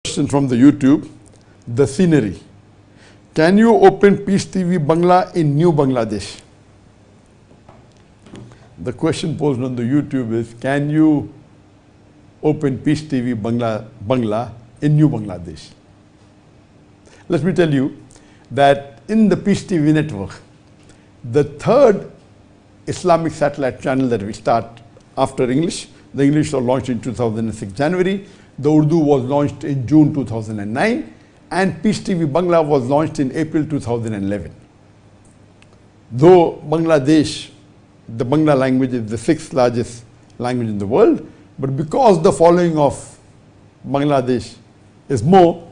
Question from the YouTube. The scenery. Can you open Peace TV Bangla in New Bangladesh? The question posed on the YouTube is, can you open Peace TV Bangla in New Bangladesh? Let me tell you that in the Peace TV network, the third Islamic satellite channel that we start after English, the English was launched in 2006 January, the Urdu was launched in June 2009, and Peace TV Bangla was launched in April 2011. Though Bangladesh, the Bangla language is the sixth largest language in the world, but because the following of Bangladesh is more,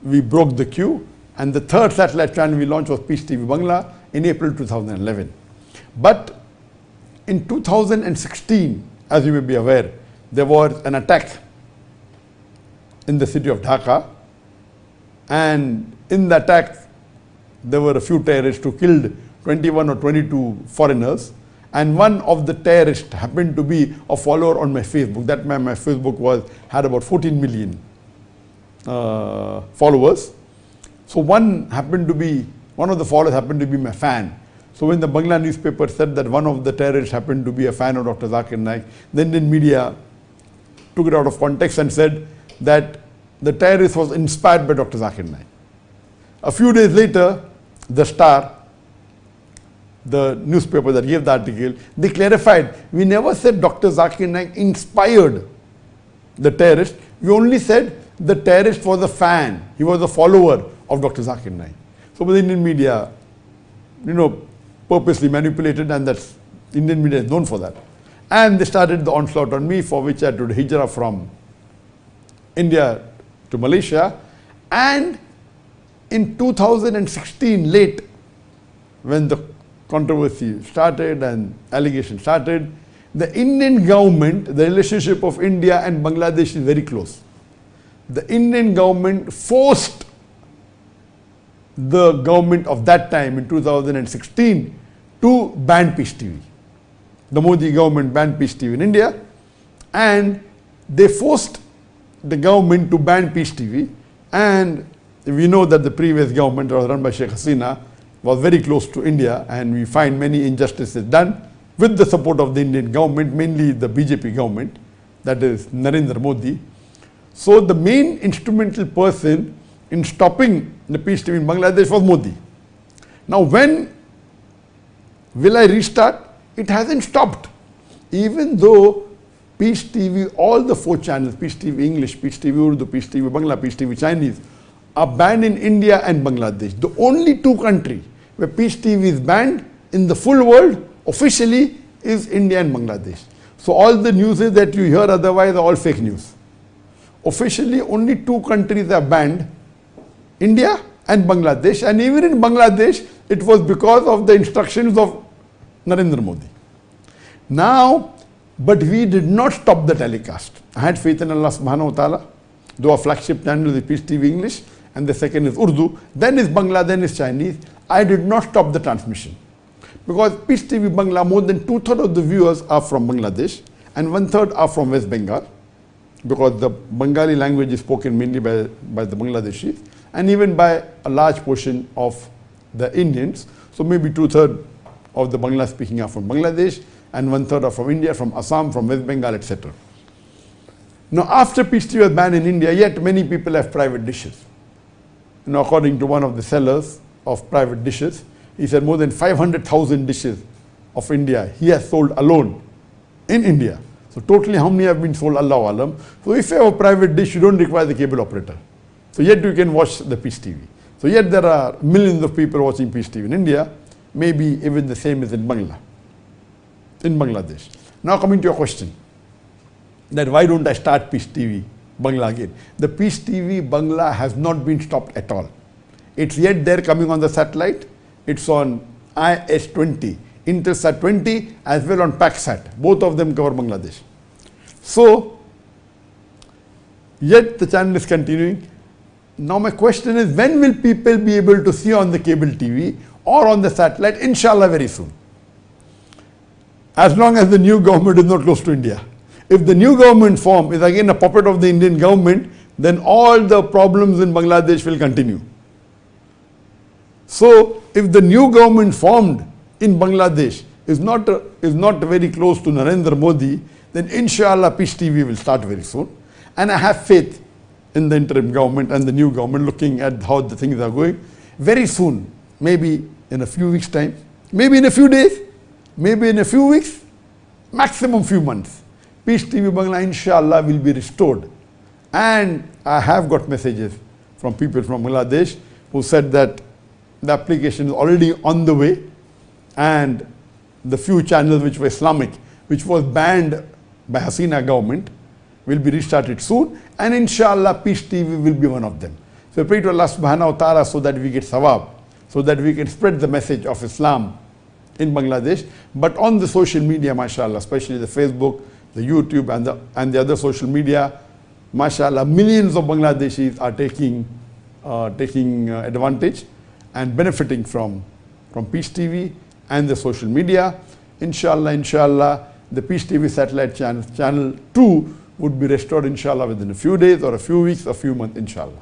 we broke the queue, and the third satellite channel we launched was Peace TV Bangla in April 2011. But in 2016, as you may be aware, there was an attack in the city of Dhaka, and in the attack there were a few terrorists who killed 21 or 22 foreigners, and one of the terrorists happened to be a follower on my Facebook. That time my Facebook had about 14 million followers. So one of the followers happened to be my fan. So when the Bangla newspaper said that one of the terrorists happened to be a fan of Dr. Zakir Naik, the Indian media took it out of context and said that the terrorist was inspired by Dr. Zakir Naik. A few days later, the Star, the newspaper that gave the article, they clarified, we never said Dr. Zakir Naik inspired the terrorist. We only said the terrorist was a fan. He was a follower of Dr. Zakir Naik. So the Indian media, purposely manipulated, and that's Indian media is known for that. And they started the onslaught on me, for which I had to do hijrah from India to Malaysia. And in 2016 late, when the controversy started and allegation started, the Indian government, the relationship of India and Bangladesh is very close. The Indian government forced the government of that time in 2016 to ban Peace TV. The Modi government banned Peace TV in India, and they forced the government to ban Peace TV. And we know that the previous government, that was run by Sheikh Hasina, was very close to India, and we find many injustices done with the support of the Indian government, mainly the BJP government, that is Narendra Modi. So the main instrumental person in stopping the Peace TV in Bangladesh was Modi. Now when will I restart? It hasn't stopped. Even though Peace TV, all the four channels, Peace TV English, Peace TV Urdu, Peace TV Bangla, Peace TV Chinese, are banned in India and Bangladesh. The only two countries where Peace TV is banned in the full world officially is India and Bangladesh. So all the news that you hear otherwise are all fake news. Officially only two countries are banned, India and Bangladesh, and even in Bangladesh it was because of the instructions of Narendra Modi. Now, but we did not stop the telecast. I had faith in Allah subhanahu wa ta'ala. Though our flagship channel is Peace TV English, and the second is Urdu, then is Bangla, then is Chinese. I did not stop the transmission. Because Peace TV Bangla, more than 2/3 of the viewers are from Bangladesh, and 1/3 are from West Bengal, because the Bengali language is spoken mainly by the Bangladeshis, and even by a large portion of the Indians. So maybe 2/3 of the Bangla speaking are from Bangladesh, and 1/3 are from India, from Assam, from West Bengal, etc. Now after Peace TV was banned in India, yet many people have private dishes. According to one of the sellers of private dishes, he said more than 500,000 dishes of India he has sold alone in India. So totally how many have been sold, Allahu Alam. So if you have a private dish, you don't require the cable operator. So yet you can watch the Peace TV. So yet there are millions of people watching Peace TV in India, maybe even the same as in Bangladesh. Now coming to your question, that why don't I start Peace TV Bangla again? The Peace TV Bangla has not been stopped at all. It's yet there coming on the satellite. It's on IS-20, Intelsat 20, as well on PACSat. Both of them cover Bangladesh. So, yet the channel is continuing. Now my question is, when will people be able to see on the cable TV or on the satellite? Inshallah very soon. As long as the new government is not close to India. If the new government form is again a puppet of the Indian government, then all the problems in Bangladesh will continue. So if the new government formed in Bangladesh is not very close to Narendra Modi, then inshallah Peace TV will start very soon. And I have faith in the interim government and the new government, looking at how the things are going. Very soon, maybe in a few weeks' time, maybe in a few days, maybe in a few weeks, maximum few months, Peace TV Bangla inshallah will be restored. And I have got messages from people from Bangladesh who said that the application is already on the way, and the few channels which were Islamic, which was banned by Hasina government, will be restarted soon, and inshallah Peace TV will be one of them. So pray to Allah subhanahu wa ta'ala so that we get sawab, so that we can spread the message of Islam in Bangladesh. But on the social media, mashallah, especially the Facebook, the YouTube and the other social media, mashallah, millions of Bangladeshis are taking advantage and benefiting from Peace TV and the social media. Inshallah, the Peace TV satellite channel 2 would be restored inshallah within a few days or a few weeks, a few months inshallah.